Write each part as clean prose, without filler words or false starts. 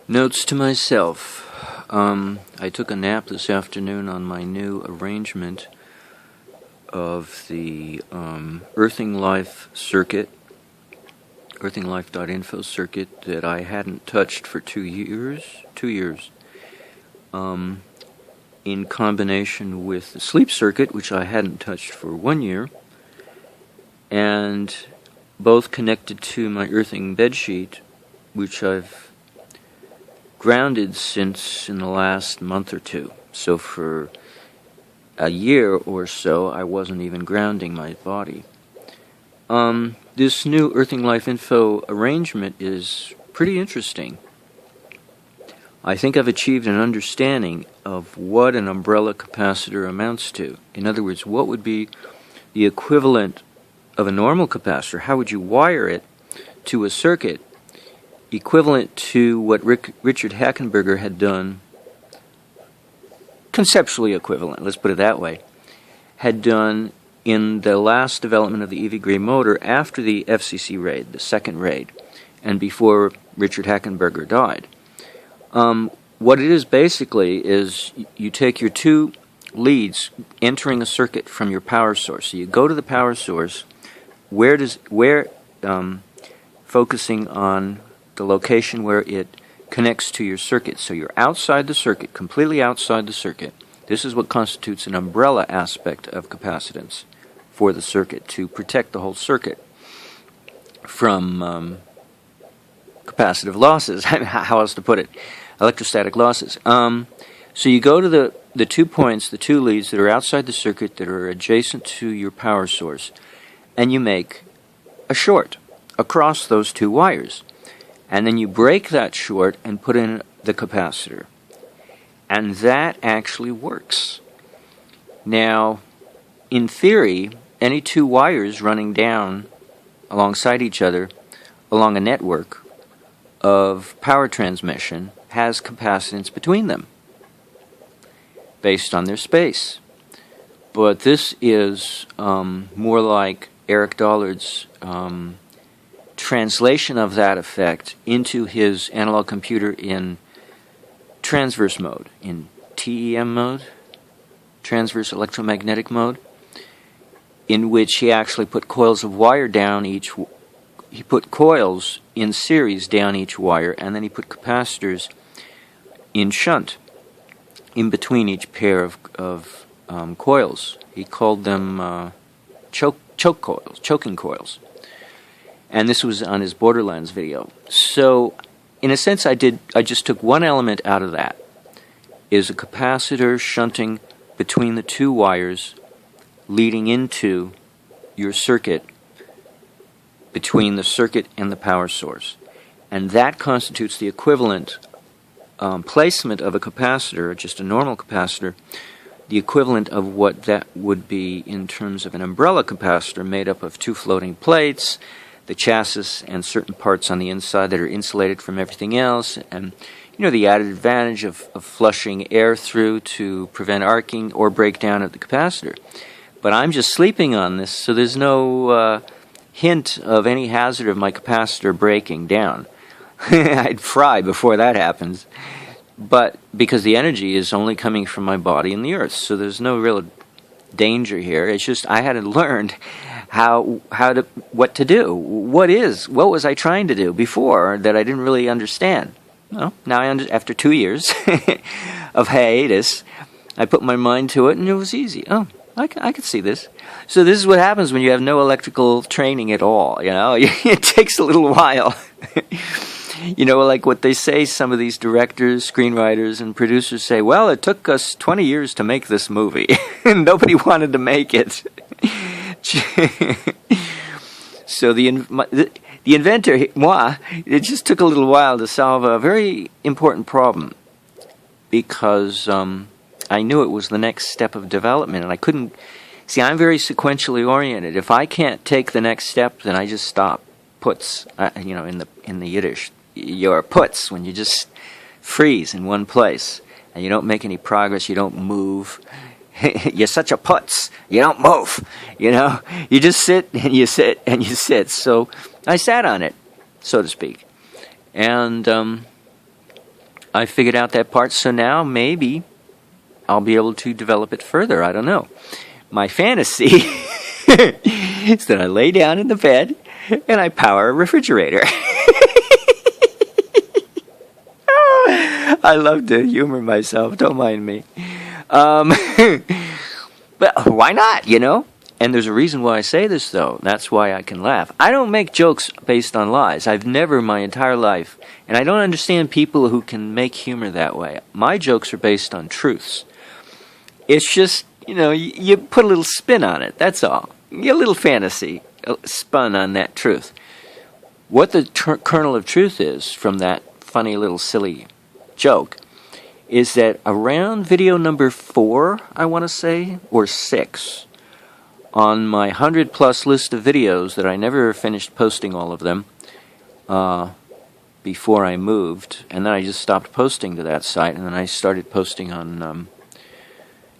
Notes to myself. I took a nap this afternoon on my new arrangement of the Earthing Life circuit, earthinglife.info circuit that I hadn't touched for 2 years, in combination with the sleep circuit, which I hadn't touched for 1 year, and both connected to my earthing bedsheet, which I've grounded since in the last month or two. So for a year or so, I wasn't even grounding my body. This new Earthing Life Info arrangement is pretty interesting. I think I've achieved an understanding of what an umbrella capacitor amounts to. In other words, what would be the equivalent of a normal capacitor? How would you wire it to a circuit equivalent to what Richard Hackenberger had done, conceptually equivalent, let's put it that way, had done in the last development of the EV Gray motor after the FCC raid, the second raid, and before Richard Hackenberger died. What it is basically is you take your two leads entering a circuit from your power source. So you go to the power source, focusing on the location where it connects to your circuit. So you're outside the circuit, completely outside the circuit. This is what constitutes an umbrella aspect of capacitance for the circuit, to protect the whole circuit from capacitive losses. How else to put it? Electrostatic losses. So you go to the 2 points, the two leads that are outside the circuit that are adjacent to your power source, and you make a short across those two wires. And then you break that short and put in the capacitor. And that actually works. Now, in theory, any two wires running down alongside each other along a network of power transmission has capacitance between them based on their space. But this is more like Eric Dollard's translation of that effect into his analog computer in transverse mode, in TEM mode, transverse electromagnetic mode, in which he actually put coils of wire down he put coils in series down each wire, and then he put capacitors in shunt in between each pair of coils. He called them choking coils. And this was on his Borderlands video. So, in a sense, I just took one element out of that, is a capacitor shunting between the two wires leading into your circuit, between the circuit and the power source. And that constitutes the equivalent placement of a capacitor, just a normal capacitor, the equivalent of what that would be in terms of an umbrella capacitor made up of two floating plates, the chassis and certain parts on the inside that are insulated from everything else, and the added advantage of flushing air through to prevent arcing or breakdown of the capacitor. But I'm just sleeping on this, so there's no hint of any hazard of my capacitor breaking down. I'd fry before that happens. But because the energy is only coming from my body and the earth, so there's no real danger here. It's just I hadn't learned what to do. What was I trying to do before that I didn't really understand? Well, now after 2 years of hiatus, I put my mind to it, and it was easy. Oh, I could see this. So this is what happens when you have no electrical training at all. It takes a little while. Like what they say, some of these directors, screenwriters, and producers say, well, it took us 20 years to make this movie. Nobody wanted to make it. So the inventor, moi, it just took a little while to solve a very important problem, because I knew it was the next step of development, and I couldn't. See, I'm very sequentially oriented. If I can't take the next step, then I just stop. Puts, in the Yiddish, you're puts, when you just freeze in one place and you don't make any progress, you don't move. You're such a putz. You don't move. You just sit and you sit and you sit. So I sat on it, so to speak, and I figured out that part, so now maybe I'll be able to develop it further. I don't know. My fantasy is that I lay down in the bed and I power a refrigerator. I love to humor myself. Don't mind me. But why not, you know? And there's a reason why I say this, though. That's why I can laugh. I don't make jokes based on lies. I've never my entire life. And I don't understand people who can make humor that way. My jokes are based on truths. It's just, you know, you put a little spin on it. That's all. You get a little fantasy spun on that truth. What the kernel of truth is from that funny little silly joke is that around video number 4, I want to say, or 6, on my 100-plus list of videos that I never finished posting all of them before I moved, and then I just stopped posting to that site, and then I started posting on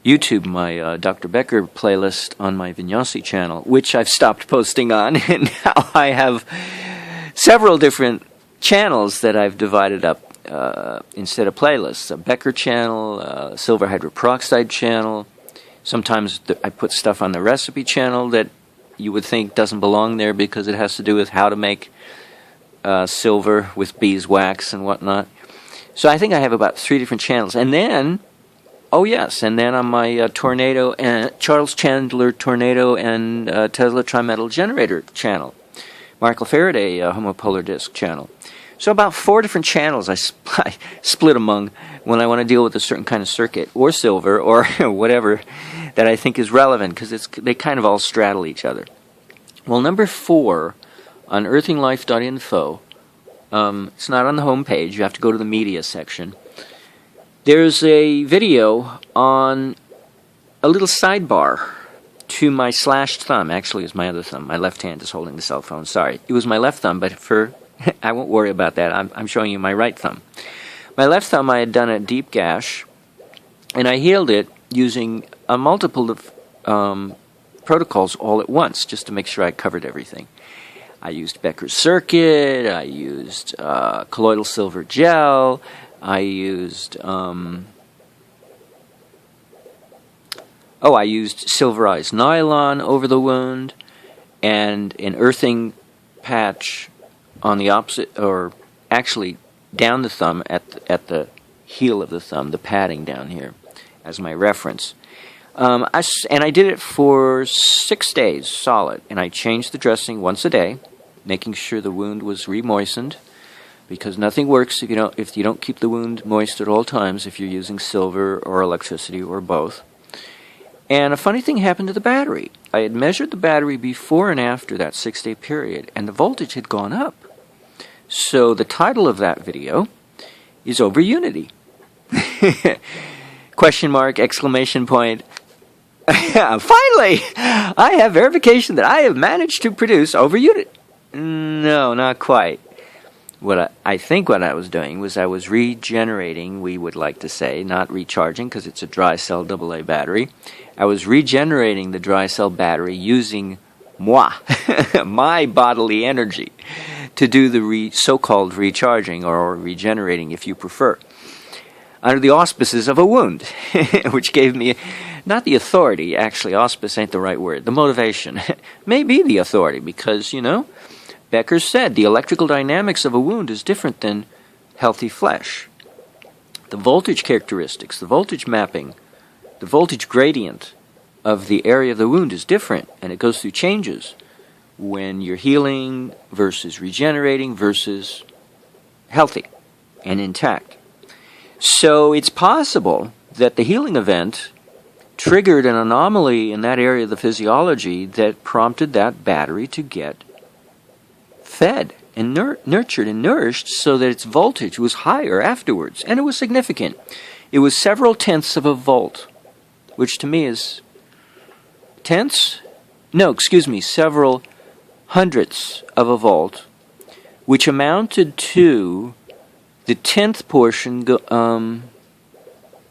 YouTube, my Dr. Becker playlist on my Vinyasa channel, which I've stopped posting on, and now I have several different channels that I've divided up instead of playlists. A Becker channel, a silver hydroperoxide channel. Sometimes I put stuff on the recipe channel that you would think doesn't belong there because it has to do with how to make silver with beeswax and whatnot. So I think I have about 3 different channels. And then, oh yes, and then on my tornado and Charles Chandler tornado and Tesla trimetal generator channel, Michael Faraday homopolar disc channel. So about 4 different channels I split among when I want to deal with a certain kind of circuit or silver or whatever that I think is relevant because they kind of all straddle each other. Well, number 4 on earthinglife.info, it's not on the home page. You have to go to the media section. There's a video on a little sidebar to my slashed thumb. Actually, it's my other thumb. My left hand is holding the cell phone. Sorry. It was my left thumb, but I won't worry about that. I'm showing you my right thumb. My left thumb, I had done a deep gash, and I healed it using a multiple of protocols all at once, just to make sure I covered everything. I used Becker's circuit. I used colloidal silver gel. I used I used silverized nylon over the wound, and an earthing patch on the opposite, or actually down the thumb at the heel of the thumb, the padding down here, as my reference. I did it for 6 days solid, and I changed the dressing once a day, making sure the wound was re-moistened, because nothing works if you don't keep the wound moist at all times if you're using silver or electricity or both. And a funny thing happened to the battery. I had measured the battery before and after that 6-day period, and the voltage had gone up. So the title of that video is Over Unity. Question mark, exclamation point. Finally, I have verification that I have managed to produce over unit. No, not quite. I think what I was doing was I was regenerating, we would like to say, not recharging because it's a dry cell AA battery. I was regenerating the dry cell battery using my bodily energy, to do the so-called recharging or regenerating, if you prefer, under the auspices of a wound, which gave me, not the authority, actually, auspice ain't the right word, the motivation, may be the authority, because, Becker said the electrical dynamics of a wound is different than healthy flesh. The voltage characteristics, the voltage mapping, the voltage gradient of the area of the wound is different, and it goes through changes when you're healing versus regenerating versus healthy and intact. So it's possible that the healing event triggered an anomaly in that area of the physiology that prompted that battery to get fed and nurtured and nourished so that its voltage was higher afterwards. And it was significant. It was several tenths of a volt, which to me is several hundredths of a volt, which amounted to the 10th portion.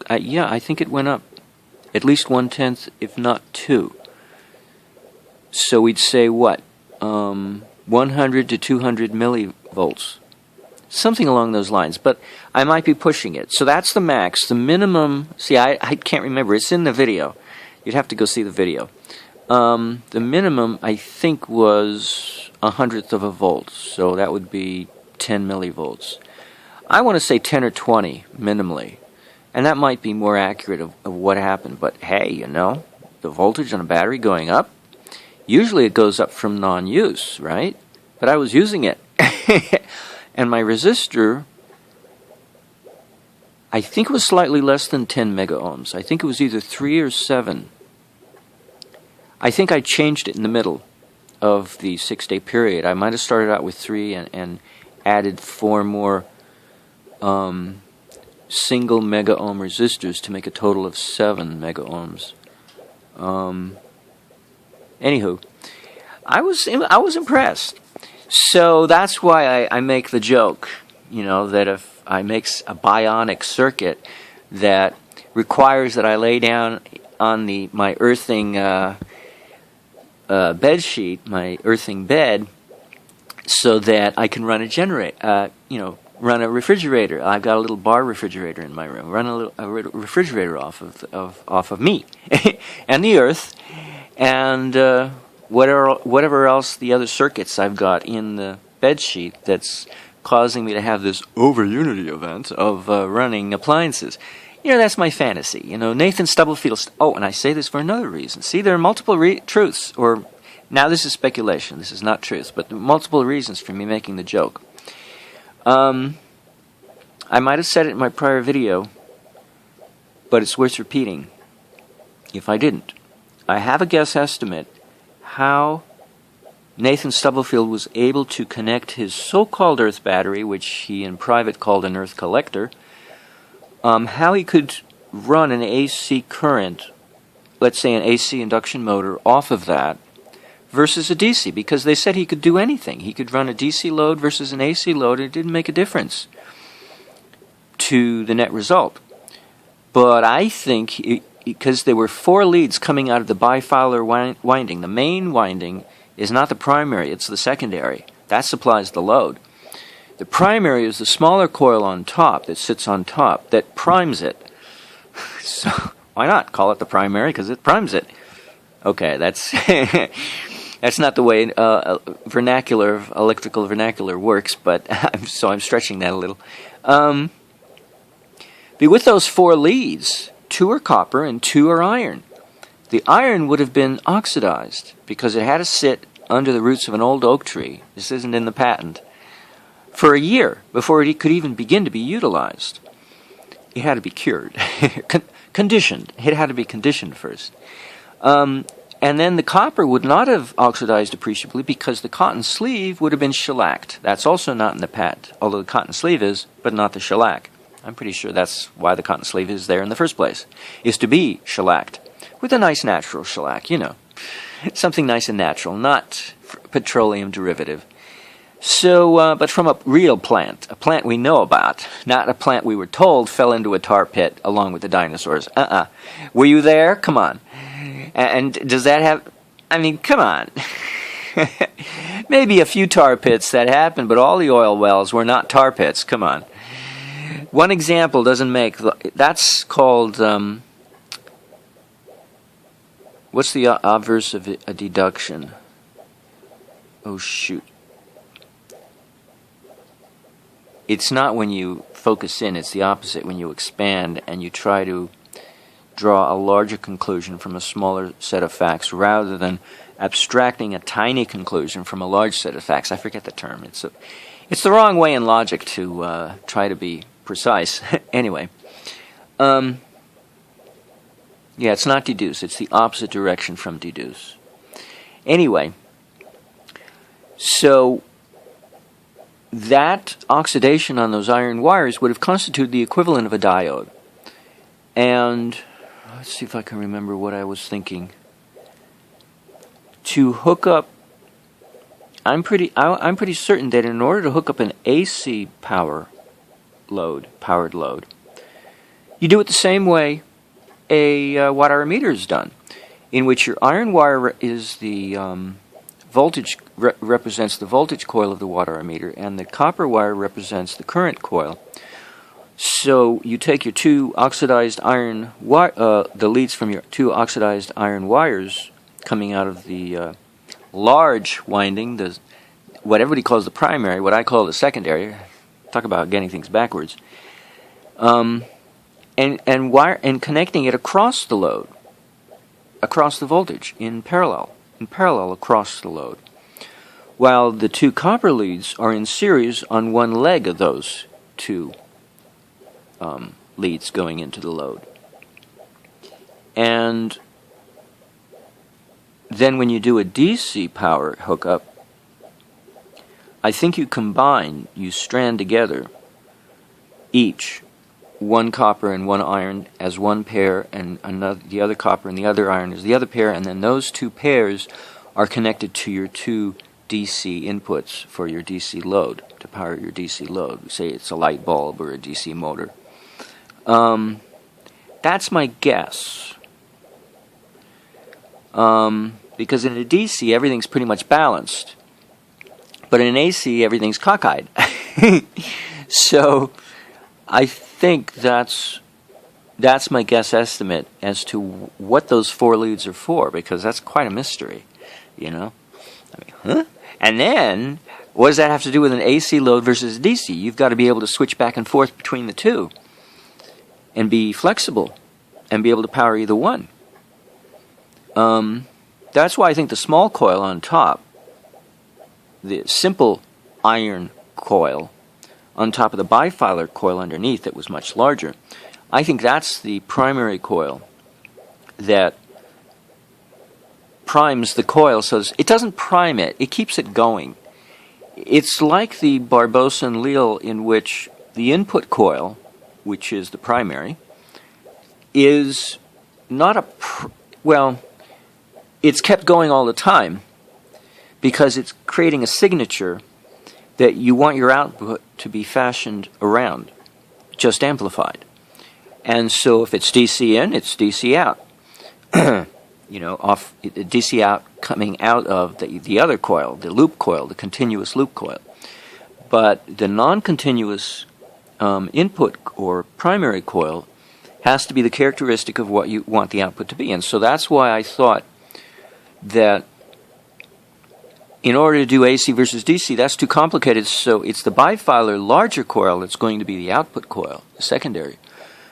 I think it went up at least 1/10, if not 2. So we'd say what? 100 to 200 millivolts, something along those lines, but I might be pushing it. So that's the max. The minimum, see, I can't remember. It's in the video. You'd have to go see the video. The minimum, I think, was 1/100th of a volt, so that would be 10 millivolts. I want to say 10 or 20 minimally, and that might be more accurate of what happened. But hey, you know, the voltage on a battery going up, usually it goes up from non-use, right? But I was using it. And my resistor, I think it was slightly less than 10 mega ohms. I think it was either 3 or 7. I think I changed it in the middle of the 6-day period. I might have started out with 3 and added 4 more single mega ohm resistors to make a total of 7 mega ohms. Anywho, I was impressed. So that's why I make the joke, you know, that if I make a bionic circuit that requires that I lay down on my earthing bed sheet, my earthing bed, so that I can run a generator, run a refrigerator. I've got a little bar refrigerator in my room. Run a refrigerator off of me and the earth, and whatever else the other circuits I've got in the bed sheet that's causing me to have this over-unity event of running appliances. You know, that's my fantasy. You know, Nathan Stubblefield. Oh, and I say this for another reason. See, there are multiple truths, or now this is speculation. This is not truth, but there are multiple reasons for me making the joke. I might have said it in my prior video, but it's worth repeating if I didn't. I have a guess estimate how Nathan Stubblefield was able to connect his so-called earth battery, which he in private called an earth collector, how he could run an AC current, let's say an AC induction motor, off of that versus a DC, because they said he could do anything. He could run a DC load versus an AC load, and it didn't make a difference to the net result. But I think, because there were 4 leads coming out of the bifilar winding, the main winding is not the primary, it's the secondary. That supplies the load. The primary is the smaller coil on top that sits on top that primes it. So why not call it the primary? Because it primes it. Okay, that's that's not the way electrical vernacular works, but so I'm stretching that a little. But with those 4 leads, 2 are copper and 2 are iron. The iron would have been oxidized because it had to sit under the roots of an old oak tree. This isn't in the patent. For a year before it could even begin to be utilized. It had to be cured. Conditioned. It had to be conditioned first. And then the copper would not have oxidized appreciably because the cotton sleeve would have been shellacked. That's also not in the patent, although the cotton sleeve is, but not the shellac. I'm pretty sure that's why the cotton sleeve is there in the first place, is to be shellacked. With a nice natural shellac, you know. Something nice and natural, not petroleum derivative. So, but from a real plant, a plant we know about, not a plant we were told fell into a tar pit along with the dinosaurs. Were you there? Come on. And does that have, I mean, come on. Maybe a few tar pits that happened, but all the oil wells were not tar pits. Come on. One example doesn't make, that's called, what's the obverse of a deduction? Oh, shoot. It's not when you focus in, it's the opposite when you expand and you try to draw a larger conclusion from a smaller set of facts rather than abstracting a tiny conclusion from a large set of facts. I forget the term. It's the wrong way in logic to try to be precise. Anyway. Yeah, it's not deduce. It's the opposite direction from deduce. Anyway. So that oxidation on those iron wires would have constituted the equivalent of a diode. And let's see if I can remember what I was thinking. To hook up, I'm pretty certain that in order to hook up an AC powered load, you do it the same way a watt-hour meter is done, in which your iron wire is the voltage represents the voltage coil of the watt-hour meter, and the copper wire represents the current coil. So you take your two oxidized iron, the leads from your two oxidized iron wires coming out of the large winding, what everybody calls the primary, what I call the secondary. Talk about getting things backwards. And connecting it across the load, across the voltage, in parallel across the load, while the two copper leads are in series on one leg of those two leads going into the load. And then when you do a DC power hookup, I think you strand together each one copper and one iron as one pair, and the other copper and the other iron as the other pair, and then those two pairs are connected to your two DC inputs for your DC load, to power your DC load. Say it's a light bulb or a DC motor. That's my guess. Because in a DC, everything's pretty much balanced. But in an AC, everything's cockeyed. So I think that's my guess estimate as to what those four leads are for, because that's quite a mystery, you know? I mean, huh? And then, what does that have to do with an AC load versus DC? You've got to be able to switch back and forth between the two and be flexible and be able to power either one. That's why I think the small coil on top, the simple iron coil on top of the bifilar coil underneath that was much larger, I think that's the primary coil that primes the coil. So it doesn't prime it, it keeps it going. It's like the Barbosa and Leal, in which the input coil, which is the primary, is not it's kept going all the time because it's creating a signature that you want your output to be fashioned around, just amplified. And so if it's DC in, it's DC out. DC out coming out of the other coil, the loop coil, the continuous loop coil. But the non-continuous input or primary coil has to be the characteristic of what you want the output to be. And so that's why I thought that in order to do AC versus DC, that's too complicated, so it's the bifilar larger coil that's going to be the output coil, the secondary.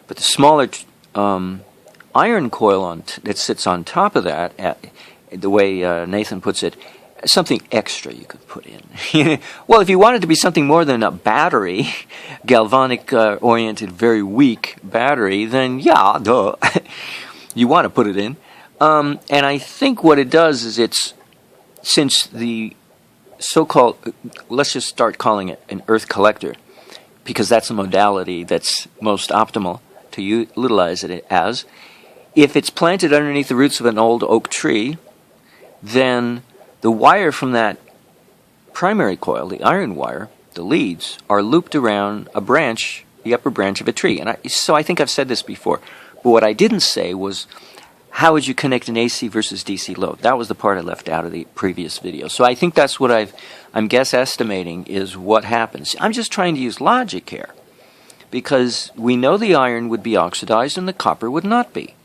But the smaller iron coil that sits on top of that, the way Nathan puts it, something extra you could put in. Well, if you want it to be something more than a battery, galvanic-oriented, very weak battery, then yeah, duh, you want to put it in. And I think what it does is since the so-called, let's just start calling it an earth collector, because that's a modality that's most optimal to utilize it as. If it's planted underneath the roots of an old oak tree, then the wire from that primary coil, the iron wire, the leads, are looped around a branch, the upper branch of a tree. And so I think I've said this before, but what I didn't say was, how would you connect an AC versus DC load? That was the part I left out of the previous video. So I think that's what I'm guess estimating is what happens. I'm just trying to use logic here, because we know the iron would be oxidized and the copper would not be,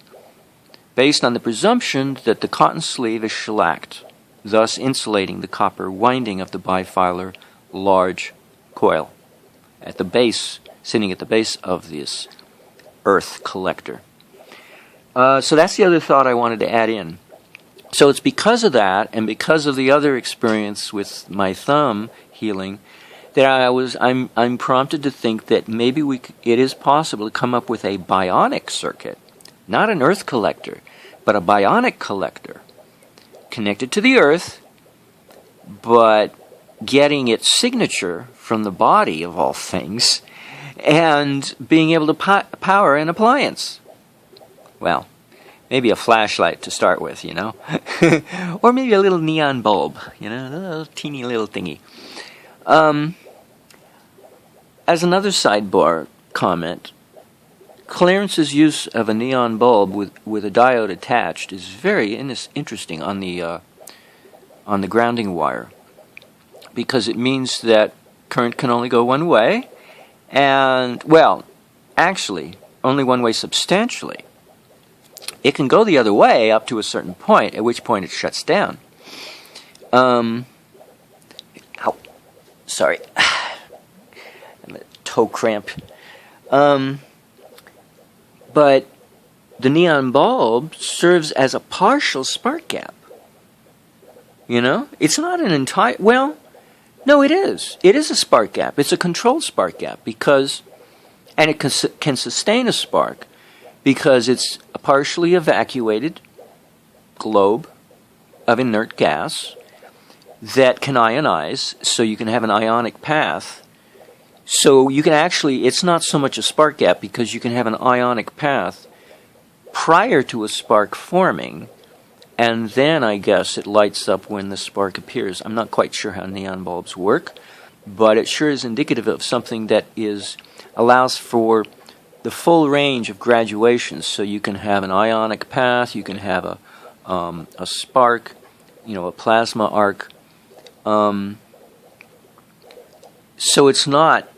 based on the presumption that the cotton sleeve is shellacked, thus insulating the copper winding of the bifilar large coil at the base, sitting at the base of this earth collector. So that's the other thought I wanted to add in. So it's because of that, and because of the other experience with my thumb healing, that I'm prompted to think that maybe it is possible to come up with a bionic circuit, not an earth collector, but a bionic collector, connected to the earth, but getting its signature from the body of all things, and being able to power an appliance. Well, maybe a flashlight to start with, or maybe a little neon bulb, a little teeny little thingy. As another sidebar comment, Clarence's use of a neon bulb with a diode attached is very interesting on the on the grounding wire, because it means that current can only go one way, and, well, actually, only one way substantially. It can go the other way up to a certain point, at which point it shuts down. Ow. Sorry. I'm a toe cramp. But the neon bulb serves as a partial spark gap. You know? It's not an entire... Well, no, it is. It is a spark gap. It's a controlled spark gap because... And it can sustain a spark because it's a partially evacuated globe of inert gas that can ionize, so you can have an ionic path. So you can actually... It's not so much a spark gap because you can have an ionic path prior to a spark forming, and then I guess it lights up when the spark appears. I'm not quite sure how neon bulbs work, but it sure is indicative of something that allows for the full range of graduations. So you can have an ionic path, you can have a spark, a plasma arc. So it's not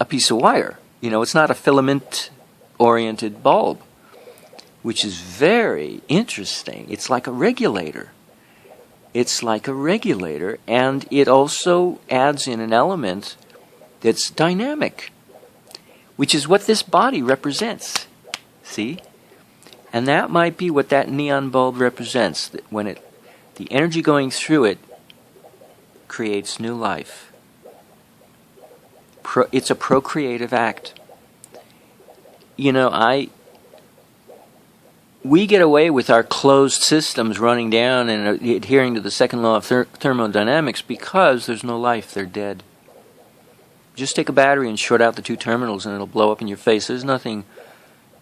a piece of wire. It's not a filament-oriented bulb, which is very interesting. It's like a regulator. And it also adds in an element that's dynamic, which is what this body represents. See? And that might be what that neon bulb represents, that when the energy going through it creates new life. It's a procreative act. We get away with our closed systems running down and adhering to the second law of thermodynamics because there's no life. They're dead. Just take a battery and short out the two terminals and it'll blow up in your face. There's nothing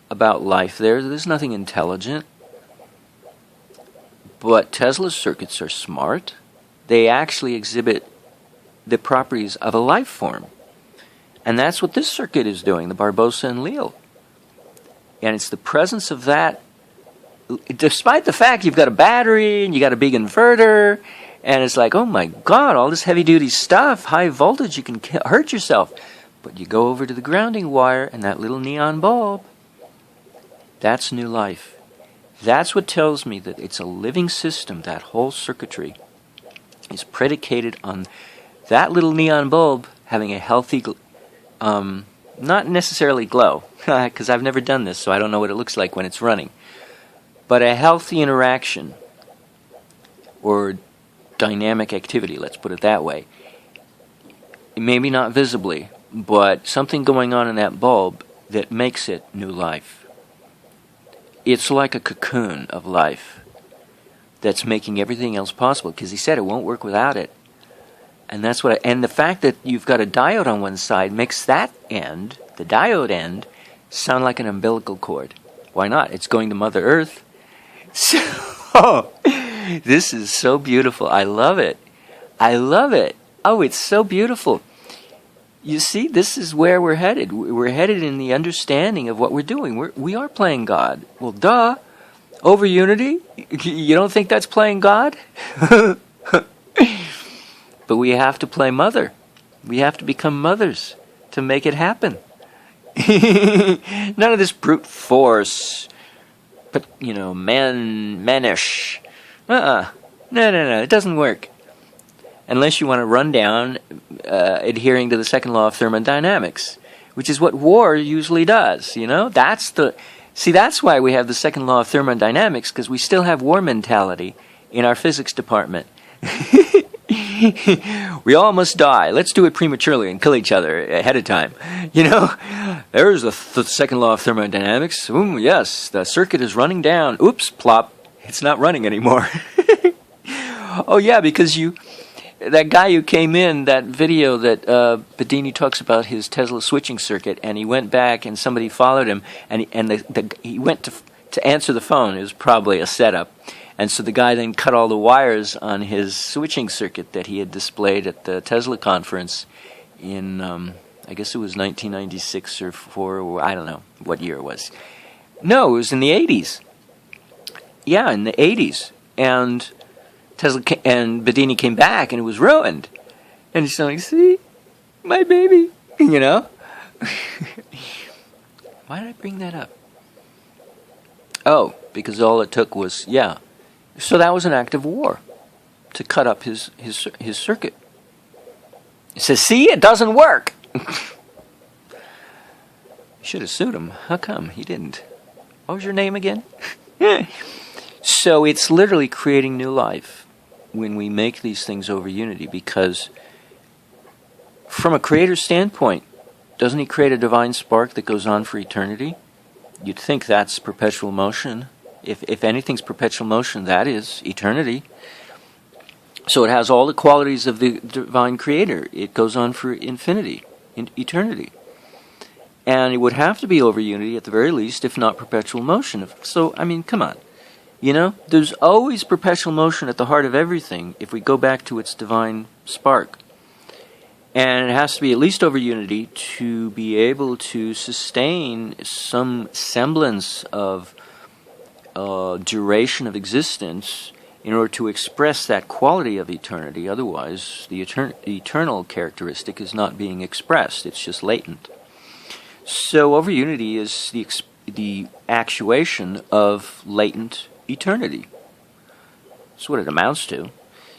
about life there. There's nothing intelligent. But Tesla's circuits are smart. They actually exhibit the properties of a life form. And that's what this circuit is doing, the Barbosa and Leal. And it's the presence of that, despite the fact you've got a battery and you got a big inverter, and it's like, oh my God, all this heavy-duty stuff, high voltage, you can hurt yourself. But you go over to the grounding wire and that little neon bulb, that's new life. That's what tells me that it's a living system. That whole circuitry is predicated on that little neon bulb having a healthy, not necessarily glow, because I've never done this, so I don't know what it looks like when it's running, but a healthy interaction or dynamic activity, let's put it that way. Maybe not visibly, but something going on in that bulb that makes it new life. It's like a cocoon of life that's making everything else possible, because he said it won't work without it. And that's and the fact that you've got a diode on one side makes that end, the diode end, sound like an umbilical cord. Why not? It's going to Mother Earth. So, this is so beautiful. I love it. Oh, it's so beautiful. You see, this is where we're headed. We're headed in the understanding of what we're doing. We are playing God. Well, duh. Over unity? You don't think that's playing God? But we have to play mother. We have to become mothers to make it happen. None of this brute force, but, mannish. No, it doesn't work. Unless you want to run down adhering to the second law of thermodynamics, which is what war usually does, That's why we have the second law of thermodynamics, because we still have war mentality in our physics department. We all must die. Let's do it prematurely and kill each other ahead of time. There's the second law of thermodynamics. Ooh, yes, the circuit is running down. Oops, plop. It's not running anymore. Oh, yeah, because that guy who came in, that video that Bedini talks about his Tesla switching circuit, and he went back and somebody followed him, and he went to answer the phone. It was probably a setup. And so the guy then cut all the wires on his switching circuit that he had displayed at the Tesla conference in, I guess it was 1996 or 4, or I don't know what year it was. No, it was in the 80s. Yeah, in the 80s. And and Bedini came back and it was ruined. And he's like, see, my baby, you know? Why did I bring that up? Oh, because all it took was, yeah. So that was an act of war to cut up his circuit. He says, see, it doesn't work. You should have sued him. How come he didn't? What was your name again? So it's literally creating new life when we make these things over unity, because from a creator's standpoint, doesn't he create a divine spark that goes on for eternity? You'd think that's perpetual motion. If anything's perpetual motion, that is eternity. So it has all the qualities of the divine creator. It goes on for infinity, eternity. And it would have to be over unity at the very least, if not perpetual motion. So, I mean, come on. You know, there's always perpetual motion at the heart of everything if we go back to its divine spark. And it has to be at least over unity to be able to sustain some semblance of duration of existence in order to express that quality of eternity. Otherwise, the eternal characteristic is not being expressed. It's just latent. So over unity is the actuation of latent eternity. That's what it amounts to.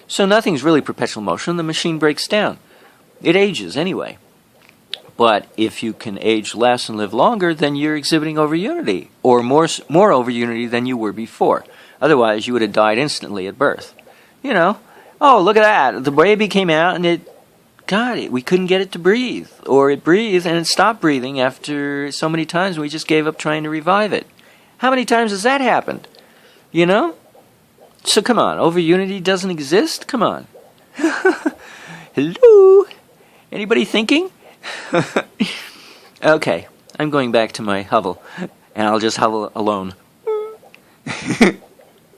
So nothing's really perpetual motion. The machine breaks down. It ages anyway. But if you can age less and live longer, then you're exhibiting over unity, or more over unity than you were before. Otherwise, you would have died instantly at birth. You know, oh, look at that. The baby came out and we couldn't get it to breathe. Or it breathed and it stopped breathing after so many times we just gave up trying to revive it. How many times has that happened? You know? So come on, over unity doesn't exist? Come on. Hello? Anybody thinking? Okay, I'm going back to my hovel, and I'll just hovel alone.